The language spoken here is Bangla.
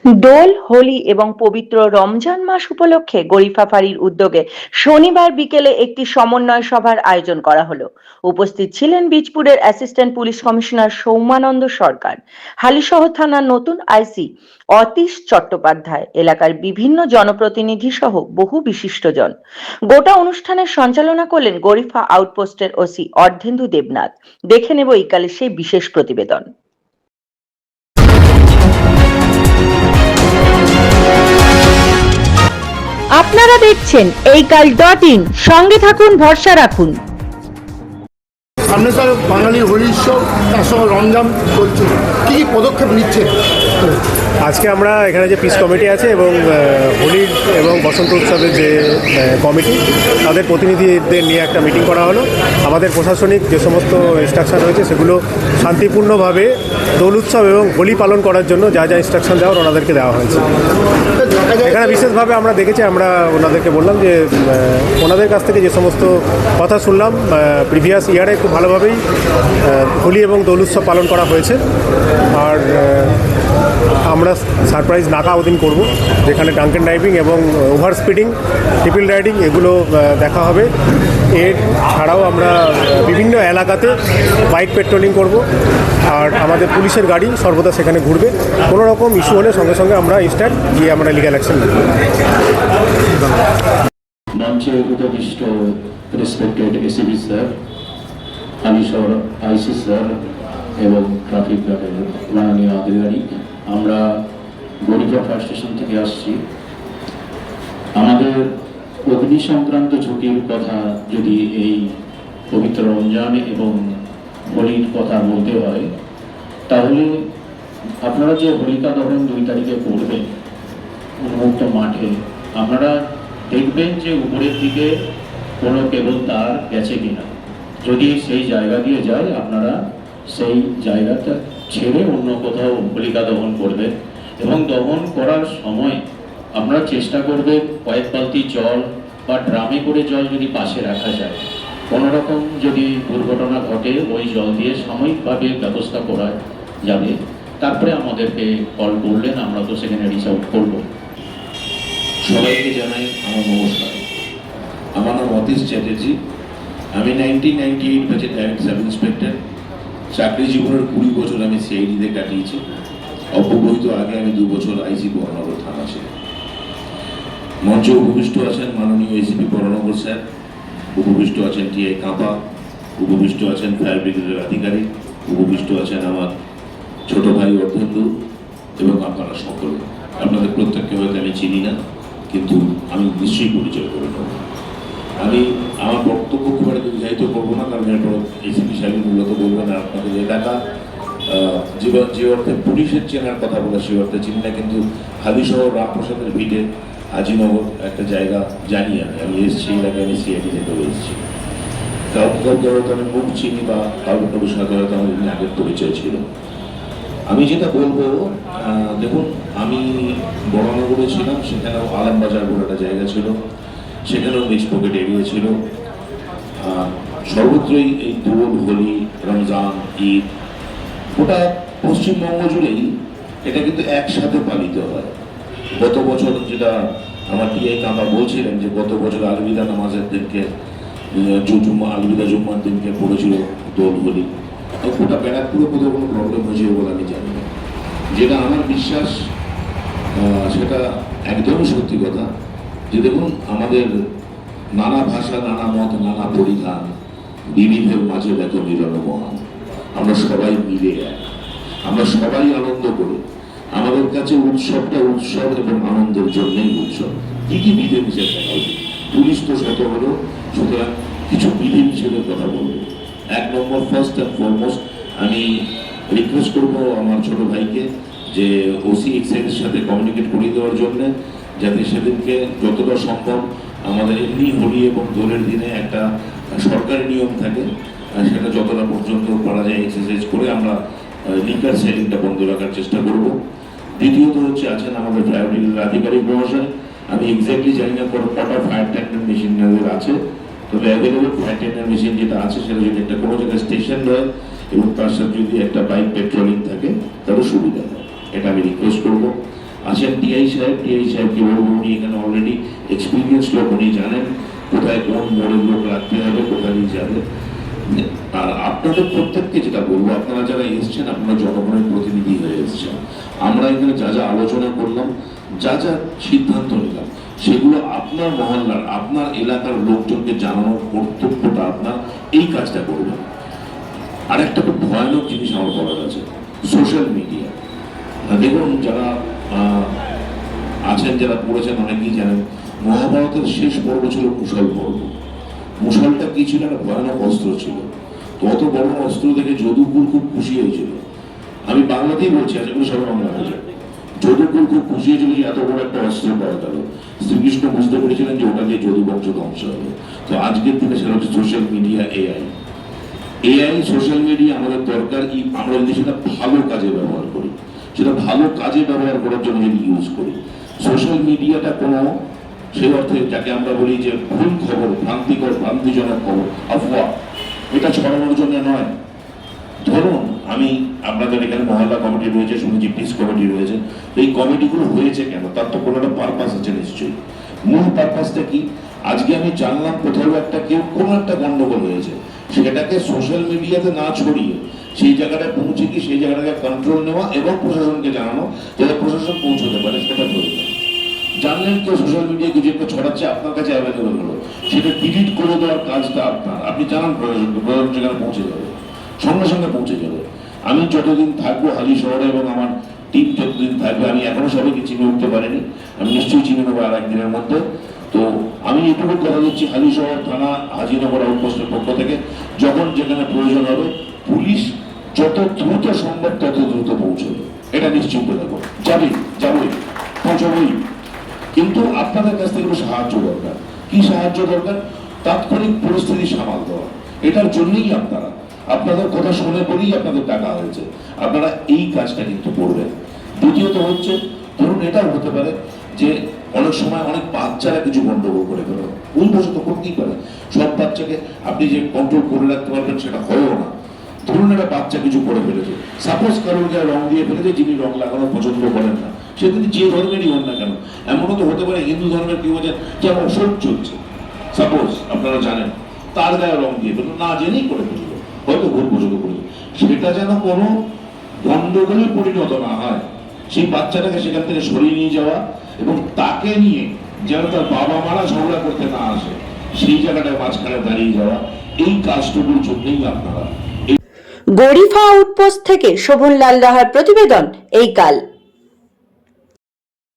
দোল, হোলি এবং পবিত্র রমজান মাস উপলক্ষে গরিফা ফাঁড়ির উদ্যোগে শনিবার বিকেলে একটি সমন্বয় সভার আয়োজন করা হলো। উপস্থিত ছিলেন বীজপুরের অ্যাসিস্ট্যান্ট পুলিশ কমিশনার সৌমানন্দ সরকার, হালিশহর থানার নতুন আইসি অতীশ চট্টোপাধ্যায়, এলাকার বিভিন্ন জনপ্রতিনিধি সহ বহু বিশিষ্টজন। গোটা অনুষ্ঠানের সঞ্চালনা করলেন গরিফা আউটপোস্টের ওসি অর্ধেন্দু দেবনাথ। দেখে নেব ইকালের সেই বিশেষ প্রতিবেদন। আপনারা দেখছেন এইকাল.in, সঙ্গে থাকুন, ভরসা রাখুন। সামনে তো বাঙালির হোলি উৎসব, তার সঙ্গে রমজান চলছে, কী পদক্ষেপ নিচ্ছে? আজকে আমরা এখানে যে পিস কমিটি আছে এবং হোলির এবং বসন্ত উৎসবের যে কমিটি, তাদের প্রতিনিধিদের নিয়ে একটা মিটিং করা হলো। আমাদের প্রশাসনিক যে সমস্ত ইনস্ট্রাকশন রয়েছে সেগুলো শান্তিপূর্ণভাবে দোল উৎসব এবং হোলি পালন করার জন্য যা যা ইনস্ট্রাকশন দেওয়ার ওনাদেরকে দেওয়া হয়েছে। এখানে বিশেষভাবে আমরা দেখেছি, আমরা ওনাদেরকে বললাম যে ওনাদের কাছ থেকে যে সমস্ত কথা শুনলাম, প্রিভিয়াস ইয়ারে খুব ভালোভাবেই হোলি এবং দোল উৎসব পালন করা হয়েছে। আর আমরা সারপ্রাইজ নাকা ওদিন করব, যেখানে ড্রাঙ্কেন ড্রাইভিং এবং ওভার স্পিডিং, ট্রিপল রাইডিং এগুলো দেখা হবে। এর ছাড়াও আমরা বিভিন্ন এলাকাতে বাইক পেট্রোলিং করব, আর আমাদের পুলিশের গাড়ি সর্বদা সেখানে ঘুরবে। কোনো রকম ইস্যু হলে সঙ্গে সঙ্গে আমরা ইনস্ট্যান্ট গিয়ে আমরা লিগ্যাল অ্যাকশন নেব। মঞ্চে উপবিষ্ট respected ACP sir, Halisahar IC sir এবং ট্রাফিক গার্ডের মাননীয় আধিকারিক, আমরা গরিফা ফায়ার স্টেশন থেকে আসছি। আমাদের অগ্নি সংক্রান্ত ঝুঁকির কথা যদি এই পবিত্র রমজান এবং হোলির কথা বলতে হয়, তাহলে আপনারা যে হোলিকা দহন 2 তারিখে করবেন উন্মুক্ত মাঠে, আপনারা দেখবেন যে উপরের দিকে কোনো কেবল তার গেছে কিনা। যদি সেই জায়গা দিয়ে যায়, আপনারা সেই জায়গাটা ছেড়ে অন্য কোথাও হোলিকা দহন করবেন এবং দহন করার সময় আপনারা চেষ্টা করবেন কয়েক বালতি জল বা ড্রামে করে জল যদি পাশে রাখা যায়, কোনো রকম যদি দুর্ঘটনা ঘটে ওই জল দিয়ে সাময়িকভাবে ব্যবস্থা করা যাবে। তারপরে আমাদেরকে কল করলেন, আমরা তো সেখানে রিচ আউট করব। সবাইকে জানাই আমার নমস্কার। আমার নাম অতীশ চ্যাটার্জি। আমি 1998 ব্যাচের ডাইরেক্ট সাব ইন্সপেক্টর। চাকরি জীবনের 20 বছর আমি সিআইডিতে কাটিয়েছি। অব্যবহিত আগে আমি 2 বছর আইসি বহরনগর থানা ছিলাম। মঞ্চে উপবিষ্ট আছেন মাননীয় এসিপি বহরনগর স্যার, উপবিষ্ট আছেন টিআই কাঁপা, উপবিষ্ট আছেন ফায়ার ব্রিগেডের আধিকারিক, উপবিষ্ট আছেন আমার ছোট ভাই অর্ধেন্দু এবং আপনারা সকলে। আপনাদের প্রত্যেককে হয়তো আমি চিনি না, কিন্তু আমি নিশ্চয়ই পরিচয় করে নেব। আমি আমার বক্তব্য খুব একটা দীর্ঘায়িত করবো না, কারণ এরপর এসিপি সাহেব মূলত বলবেন আর আপনাদের এলাকা যে অর্থে পুলিশের চেনার কথা বলে সে অর্থে চিনি না, কিন্তু হালিশহর রামপ্রসাদের ভিটে আজিনগর একটা জায়গা জানি। আমি এসেছি এলাকায়, আমি সিআইডি থেকেও এসেছি। কাউকে হয়তো আমি মুখ চিনি বা কাউকে কারোর সাথে হয়তো আমাদের আগের পরিচয় ছিল। আমি যেটা বলবো, দেখুন, আমি বড়নগরে ছিলাম, সেখানেও আলমবাজার বলে একটা জায়গা ছিল, সেখানেও মিক্স পকেট এরিয়া ছিল। সর্বত্রই এই দোল, হোলি, রমজান, ঈদ, গোটা পশ্চিমবঙ্গ জুড়েই এটা কিন্তু একসাথে পালিত হয়। গত বছর যেটা আমার টিআই কাঁপা বলছিলেন যে গত বছর আলবিদা নামাজের দিনকে, আলবিদা জুম্মার দিনকে পড়েছিল দোল, হোলি। গোটা ব্যারাকপুরে কোথাও কোনো প্রবলেম হয়েছিল বলে আমি জানি না। যেটা আমার বিশ্বাস, সেটা একদমই সত্যি কথা, যে দেখুন, আমাদের নানা ভাষা, নানা মত, নানা পরিধান, বিবিধের মাঝে দেখো মিলন মহান। আমরা সবাই মিলে এক, আমরা সবাই আনন্দ করি। আমাদের কাছে উৎসবটা উৎসব এবং আনন্দের জন্যই উৎসব। কি কি বিধি নিষেধ দেখা উচিত? পুলিশ তো শত হলো, সুতরাং কিছু বিধি নিষেধের কথা বলবো। 1 নম্বর, ফার্স্ট অ্যান্ড ফরমোস্ট, আমি রিকোয়েস্ট করবো আমার ছোট ভাইকে যে ওসি এক্সাইজের সাথে কমিউনিকেট করিয়ে দেওয়ার জন্য, যাতে সেদিনকে যতটা সম্ভব আমাদের এমনি হোলি এবং দোলের দিনে একটা সরকারি নিয়ম থাকে, সেটা যতটা পর্যন্ত পারা যায় এক্সারসাইজ করে আমরা লিকার সেলিংটা বন্ধ রাখার চেষ্টা করব। দ্বিতীয়ত হচ্ছে আছেন আমাদের ফায়ার ব্রিগেডের আধিকারিক মহাশয়। আমি এক্স্যাক্টলি জানি না কটা ফায়ার ট্যাঙ্কের মেশিন আছে, তবে অ্যাভেলেবল ফায়ার ট্যাঙ্কের মেশিন যেটা আছে সেটা যদি একটা কোনো জায়গায় স্টেশন রয় এবং তার সাথে যদি একটা বাইক পেট্রোলিং থাকে তাহলে সুবিধা হয়। এটা আমি রিকোয়েস্ট করবো। আছেন টিআই সাহেবকে বলবো, উনি এখানে অলরেডি এক্সপিরিয়েন্স লোক, উনি জানেন কোথায় কোন মোড়ের লোক রাখতে হবে, কোথায় যাবে। আর আপনাদের প্রত্যেককে যেটা বলবো, আপনারা যারা এসছেন, আপনারা জনগণের প্রতিনিধি হয়ে এসছেন। আমরা এখানে যা যা আলোচনা করলাম, যা যা সিদ্ধান্ত নিলাম, সেগুলো আপনার মহল্লার, আপনার এলাকার লোকজনকে জানানোর কর্তব্যটা আপনার, এই কাজটা করবেন। আর একটা খুব ভয়ানক জিনিস আমার বলার আছে, সোশ্যাল মিডিয়া। দেখুন, যারা আছেন, যারা পড়েছেন, অনেকেই জানেন মহাভারতের শেষ পর্ব ছিল মুসল পর্ব। মুসলটা কি ছিল? একটা ভয়ানক অস্ত্র ছিল। তো অত বড় অস্ত্র দেখে যদুকুল খুব খুশি হয়েছিল। আমি বাংলাতেই বলছি, আশা করি সবাই বাংলা বোঝে। যদুকুল খুব খুশি হয়েছিল যে এত বড় একটা অস্ত্র পাওয়া গেল। শ্রীকৃষ্ণ বুঝতে পেরেছিলেন যে ওটা দিয়ে যদু বংশ ধ্বংস হবে। তো আজকের দিনে সেটা হচ্ছে social media, AI social media আমাদের দরকার। আমরা যদি সেটা ভালো কাজে ব্যবহার করি, সেটা ভালো কাজে ব্যবহার করার জন্য যদি ইউজ করি, সোশ্যাল মিডিয়াটা কোনো সেই অর্থে যাকে আমরা বলি যে ভুল খবর, ভ্রান্তিকর, ভ্রান্তিজনক খবর, আফওয়া, এটা ছড়ানোর জন্য নয়। ধরুন, আমি আপনাদের এখানে মহল্লা কমিটি রয়েছে, শুনেছি পিস কমিটি রয়েছে। এই কমিটিগুলো হয়েছে কেন? তার তো কোনো একটা পারপাস আছে নিশ্চয়ই। মূল পারপাসটা কি? আজকে আমি জানলাম কোথাও একটা কেউ কোনো একটা গন্ডগোল হয়েছে, সেটাকে সোশ্যাল মিডিয়াতে না ছড়িয়ে সেই জায়গাটায় পৌঁছে গিয়ে সেই জায়গাটাকে কন্ট্রোল নেওয়া এবং প্রশাসনকে জানানো, যাতে প্রশাসন পৌঁছতে পারে, সেটা প্রয়োজন। জানলেন কেউ সোশ্যাল মিডিয়া কিছু একটা ছড়াচ্ছে, আপনার কাছে অ্যাভেলেবল হলো, সেটা ডিলিট করে দেওয়ার কাজটা আপনার। আপনি জানান প্রশাসনকে, প্রশাসন সেখানে পৌঁছে যাবে, সঙ্গে সঙ্গে পৌঁছে যাবে। আমি যতদিন থাকবো হালি শহরে এবং আমার টিম যতদিন থাকবে, আমি এখনো সবাইকে চিনে উঠতে পারিনি, আমি নিশ্চয়ই চিনে নেবো আর একদিনের মধ্যে। তো আমি এটুকু কথা দিচ্ছি, হালি শহর থানা হাজিনগর আউটপোস্টের পক্ষ থেকে যখন যেখানে প্রয়োজন হবে, পুলিশ যত দ্রুত সম্ভব তত দ্রুত পৌঁছবে, এটা নিশ্চিন্ত থাকবো। যাবে পৌঁছবই। কিন্তু আপনাদের কাছ থেকে সাহায্য দরকার। কি সাহায্য দরকার? তাৎক্ষণিক পরিস্থিতি সামাল দেওয়া। এটার জন্যই আপনাদের কথা শুনে বলেই আপনাদের টাকা হয়েছে। আপনারা এই কাজটা কিন্তু করবেন। দ্বিতীয়ত হচ্ছে, ধরুন এটাও হতে পারে যে অনেক সময় অনেক বাচ্চারা কিছু গন্ডগোল করে ফেলে, ভুলবশত করতেই পারে। সব বাচ্চাকে আপনি যে কন্ট্রোল করে রাখতে পারবেন সেটা হয়ও না। ধরুন একটা বাচ্চা কিছু করে ফেলেছে, সাপোজ কারোর গায়ে রং দিয়ে ফেলেছে, যিনি রং লাগানো পছন্দ করেন না, সে কিন্তু যে ধর্মেরই হন না কেন। এমনও তো হতে পারে হিন্দু ধর্মের কেউ আছে যার অসুখ চলছে, সাপোজ আপনারা জানেন, তার গায়ে রং দিয়ে ফেললো, না জেনেই করে ফেললো, হয়তো ভুল পছন্দ করে। সেটা যেন কোনো গন্ডগোলে পরিণত না হয়, সেই বাচ্চাটাকে সেখান থেকে সরিয়ে নিয়ে যাওয়া এবং তাকে নিয়ে যেন তার বাবা মারা ঝগড়া করতে না আসে, সেই জায়গাটায় মাঝখানে দাঁড়িয়ে যাওয়া, এই কাজটুকুর জন্যই আপনারা। গরিফা আউটপোস্ট থেকে শোভনলাল রাহার প্রতিবেদন এই কাল।